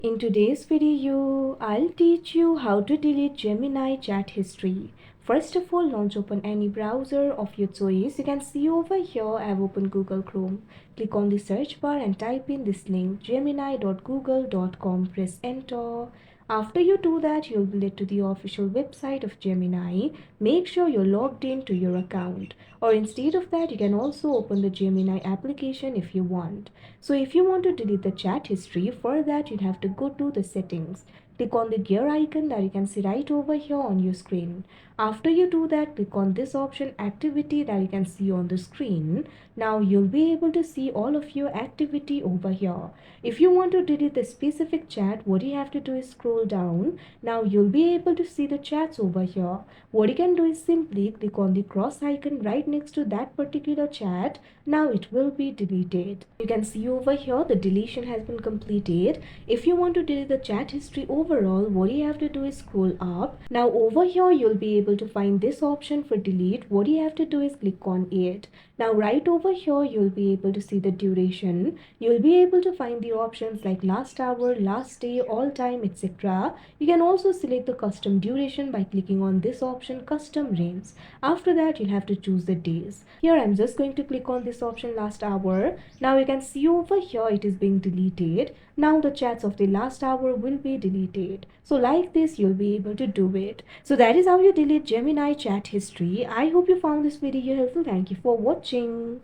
In today's video, I'll teach you how to delete Gemini chat history. First of all, launch open any browser of your choice. You can see over here I have opened Google Chrome. Click on the search bar and type in this link gemini.google.com. Press enter. After you do that, you'll be led to the official website of Gemini. Make sure you're logged in to your account. Or instead of that, you can also open the Gemini application if you want. So if you want to delete the chat history, for that you'll have to go to the settings. Click on the gear icon that you can see right over here on your screen. After you do that, click on this option activity that you can see on the screen. Now you'll be able to see all of your activity over here. If you want to delete the specific chat, what you have to do is scroll down. Now you'll be able to see the chats over here. What you can do is simply click on the cross icon right next to that particular chat. Now it will be deleted. You can see over here the deletion has been completed. If you want to delete the chat history overall, what you have to do is scroll up. Now over here you'll be able to find this option for delete. What you have to do is click on it. Now right over here you'll be able to see the duration. You'll be able to find the options like last hour, last day, all time, etc. You can also select the custom duration by clicking on this option custom range. After that you'll have to choose the days. Here I'm just going to click on this option last hour. Now you can see over here it is being deleted. Now the chats of the last hour will be deleted. So like this you'll be able to do it. So that is how you delete Gemini chat history. I hope you found this video helpful. Thank you for watching.